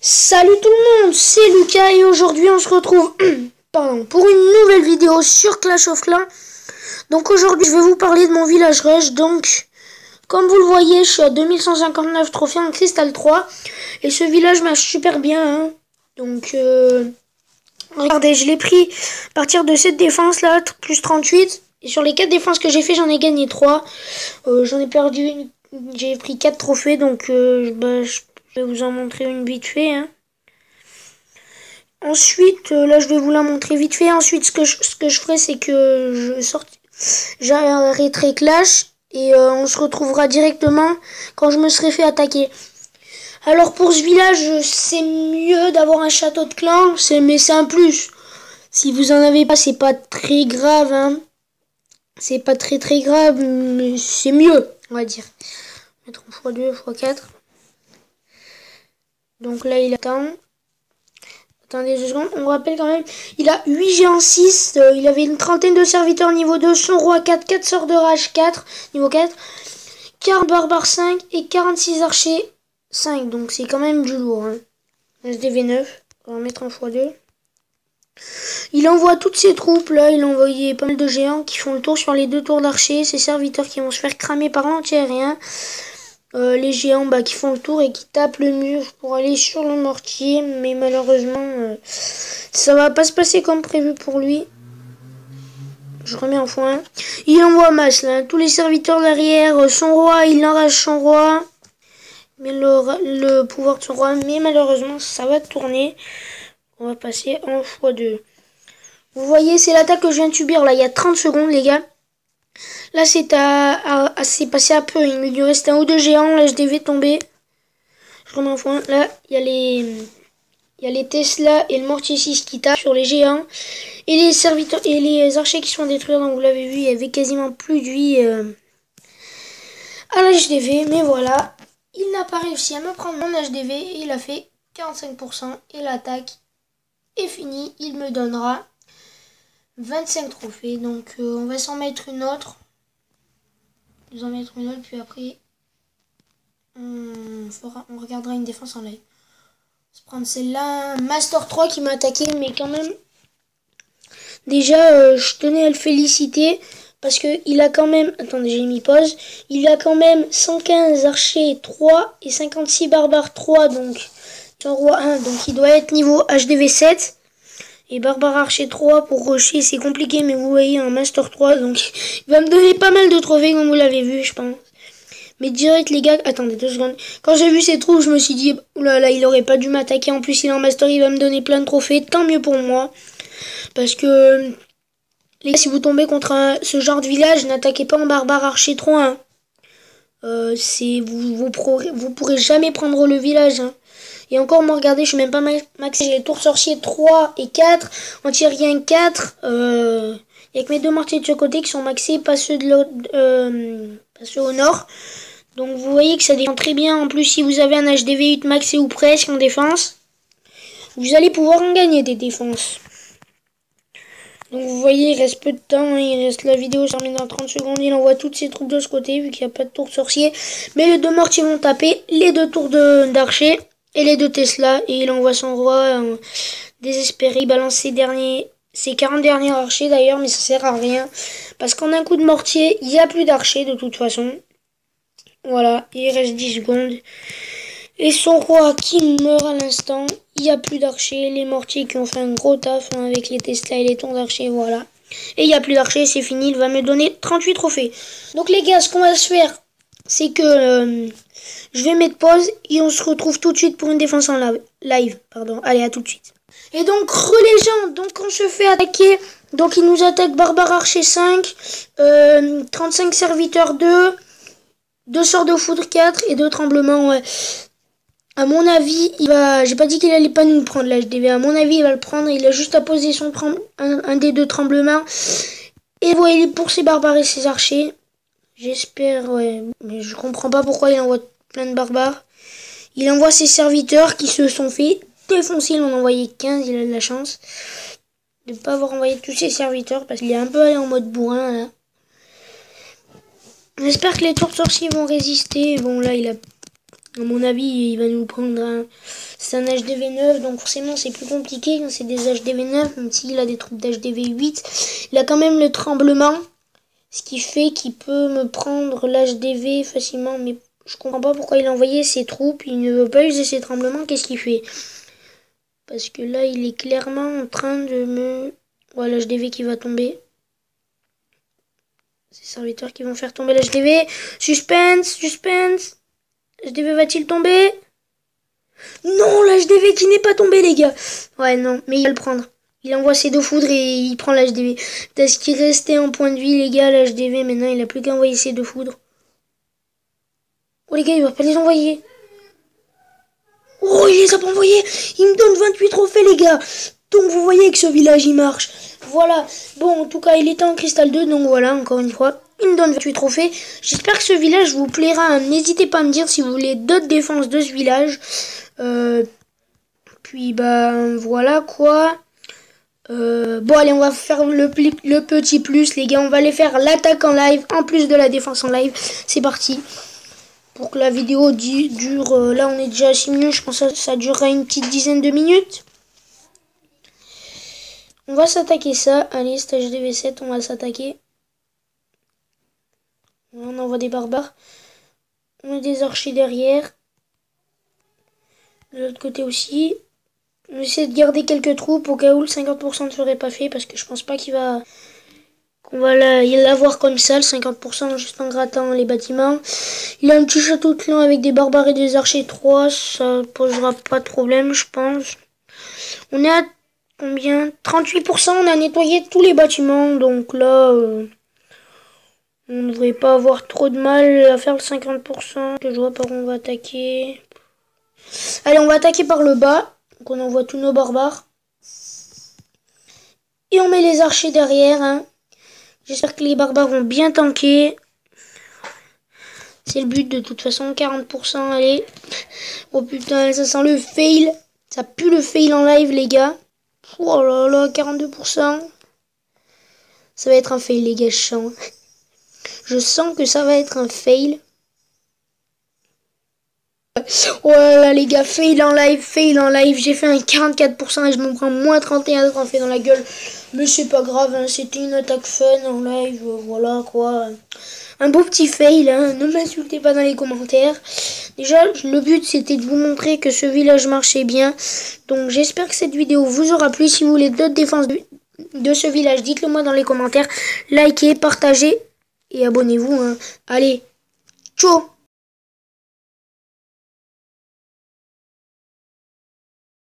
Salut tout le monde, c'est Lucas et aujourd'hui on se retrouve pour une nouvelle vidéo sur Clash of Clans. Donc aujourd'hui je vais vous parler de mon village rush. Donc comme vous le voyez, je suis à 2159 trophées en cristal 3 et ce village marche super bien hein. Donc regardez, je l'ai pris à partir de cette défense là, plus 38. Et sur les 4 défenses que j'ai fait, j'en ai gagné 3. J'en ai perdu une, j'ai pris 4 trophées donc je vais vous en montrer une vite fait hein. Ensuite, là je vais vous la montrer vite fait. Ensuite, ce que je ferai, c'est que j'arrêterai Clash et on se retrouvera directement quand je me serai fait attaquer. Alors pour ce village, c'est mieux d'avoir un château de clan, mais c'est un plus. Si vous en avez pas, c'est pas très grave, hein. C'est pas très grave, mais c'est mieux, on va dire. Mettre en x2, x4. Donc là, il attend. Attendez 2 secondes, on rappelle quand même, il a 8 géants 6, il avait une trentaine de serviteurs niveau 2, son roi 4, 4 sorts de rage 4, niveau 4, 40 barbares 5 et 46 archers 5, donc c'est quand même du lourd. Hein. SDV 9, on va mettre en x2. Il envoie toutes ses troupes, là il a envoyé pas mal de géants qui font le tour sur les 2 tours d'archers, ses serviteurs qui vont se faire cramer par l'anti-aérien. Les géants qui font le tour et qui tapent le mur pour aller sur le mortier, mais malheureusement ça va pas se passer comme prévu pour lui. Je remets en x1. Il envoie masse là, tous les serviteurs derrière, son roi, il enrage son roi, mais le pouvoir de son roi, mais malheureusement ça va tourner. On va passer en x2. Vous voyez, c'est l'attaque que je viens de subir là il y a 30 secondes les gars. Là, c'est passé à peu. Il lui reste un ou 2 géants. Là, je devais tomber. Je remets en point. Là, il y a les Tesla et le mortier 6 qui tapent sur les géants. Et les serviteurs et les archers qui se font détruire. Donc, vous l'avez vu, il y avait quasiment plus de vie à l'HDV. Mais voilà, il n'a pas réussi à me prendre mon HDV. Et il a fait 45%. Et l'attaque est finie. Il me donnera 25 trophées. Donc, on va s'en mettre une autre. Nous en mettre une autre, puis après on regardera une défense en live. On va se prendre celle-là, Master 3 qui m'a attaqué, mais quand même déjà je tenais à le féliciter parce que il a quand même, attendez j'ai mis pause, il a quand même 115 archers 3 et 56 barbares 3, donc son roi 1, donc il doit être niveau HDV 7. Et barbare archer 3 pour rusher, c'est compliqué, mais vous voyez un master 3, donc il va me donner pas mal de trophées comme vous l'avez vu, je pense. Mais direct les gars, attendez 2 secondes. Quand j'ai vu ces trous, je me suis dit, oulala, il aurait pas dû m'attaquer. En plus, il est en master, il va me donner plein de trophées, tant mieux pour moi. Parce que, les gars, si vous tombez contre ce genre de village, n'attaquez pas en barbare archer 3. Hein. Vous pourrez jamais prendre le village. Hein. Et encore, moi, regardez, je suis même pas maxé. J'ai les tours sorciers 3 et 4. Anti-rien 4. Il y a que mes 2 mortiers de ce côté qui sont maxés, pas ceux de l'autre, pas ceux au nord. Donc, vous voyez que ça défend très bien. En plus, si vous avez un HDV 8 maxé ou presque en défense, vous allez pouvoir en gagner des défenses. Donc, vous voyez, il reste peu de temps. Il reste la vidéo, ça termine dans 30 secondes. Il envoie toutes ses troupes de ce côté, vu qu'il n'y a pas de tour de sorcier. Mais les 2 mortiers vont taper les 2 tours d'archer. Et les 2 Tesla, et il envoie son roi désespéré. Il balance ses 40 derniers archers d'ailleurs, mais ça sert à rien. Parce qu'en un coup de mortier, il n'y a plus d'archers de toute façon. Voilà, il reste 10 secondes. Et son roi qui meurt à l'instant, il n'y a plus d'archers. Les mortiers qui ont fait un gros taf hein, avec les Tesla et les tours d'archers, voilà. Et il n'y a plus d'archers, c'est fini, il va me donner 38 trophées. Donc les gars, ce qu'on va se faire, c'est que je vais mettre pause et on se retrouve tout de suite pour une défense en live. Pardon. Allez, à tout de suite. Et donc, les gens, donc on se fait attaquer. Donc il nous attaque barbare archer 5, 35 serviteurs 2, 2 sorts de foudre 4 et 2 tremblements. Ouais. À mon avis, il va. J'ai pas dit qu'il allait pas nous prendre l'HDV. À mon avis, il va le prendre. Il a juste à poser un des 2 tremblements. Et vous voyez pour ses barbares et ses archers. J'espère, ouais. Mais je comprends pas pourquoi il envoie plein de barbares. Il envoie ses serviteurs qui se sont fait défoncer. Il en a envoyé 15, il a de la chance de ne pas avoir envoyé tous ses serviteurs parce qu'il est un peu allé en mode bourrin là. J'espère que les tours sorciers vont résister. Bon là, à mon avis, il va nous prendre C'est un HDV 9, donc forcément c'est plus compliqué quand c'est des HDV 9, même s'il a des troupes d'HDV 8. Il a quand même le tremblement, ce qui fait qu'il peut me prendre l'HDV facilement, mais je comprends pas pourquoi il a envoyé ses troupes, il ne veut pas user ses tremblements, qu'est-ce qu'il fait? Parce que là il est clairement en train de me... Voilà l'HDV qui va tomber. Ces serviteurs qui vont faire tomber l'HDV. Suspense, suspense. HDV va-t-il tomber? Non, l'HDV qui n'est pas tombé, les gars. Ouais, non, mais il va le prendre. Il envoie ses 2 foudres et il prend l'HDV. Parce qu'il restait en point de vie, les gars, l'HDV. Maintenant, il n'a plus qu'à envoyer ses 2 foudres. Oh, les gars, il va pas les envoyer. Oh, il les a pas envoyés. Il me donne 28 trophées, les gars. Donc, vous voyez que ce village, il marche. Voilà. Bon, en tout cas, il était en cristal 2. Donc, voilà, encore une fois. Il me donne 28 trophées. J'espère que ce village vous plaira. N'hésitez pas à me dire si vous voulez d'autres défenses de ce village. Puis, bah, voilà, quoi. Bon, allez, on va faire le petit plus, les gars. On va aller faire l'attaque en live, en plus de la défense en live. C'est parti. Pour que la vidéo dure... là, on est déjà à 6 minutes. Je pense que ça durera une petite dizaine de minutes. On va s'attaquer ça. Allez, stage DV7, on va s'attaquer. On envoie des barbares. On met des archers derrière. De l'autre côté aussi. On essaie de garder quelques troupes au cas où le 50% ne serait pas fait. Parce que je pense pas qu'on va l'avoir comme ça, le 50% juste en grattant les bâtiments. Il a un petit château de clan avec des barbares et des archers 3. Ça posera pas de problème, je pense. On est à combien? 38%, on a nettoyé tous les bâtiments. Donc là... on ne devrait pas avoir trop de mal à faire le 50%. Que je vois par où on va attaquer. Allez, on va attaquer par le bas. Donc on envoie tous nos barbares. Et on met les archers derrière. Hein. J'espère que les barbares vont bien tanker. C'est le but de toute façon. 40%, allez. Oh putain, ça sent le fail. Ça pue le fail en live, les gars. Oh là là, 42%. Ça va être un fail, les gars, je sens. Je sens que ça va être un fail. Oh là là, les gars, fail en live, fail en live. J'ai fait un 44% et je me prends moins 31 trophées dans la gueule. Mais c'est pas grave, hein, c'était une attaque fun en live, voilà quoi. Un beau petit fail, hein. Ne m'insultez pas dans les commentaires. Déjà, le but c'était de vous montrer que ce village marchait bien. Donc j'espère que cette vidéo vous aura plu. Si vous voulez d'autres défenses de ce village, dites-le moi dans les commentaires. Likez, partagez et abonnez-vous. Hein. Allez, ciao!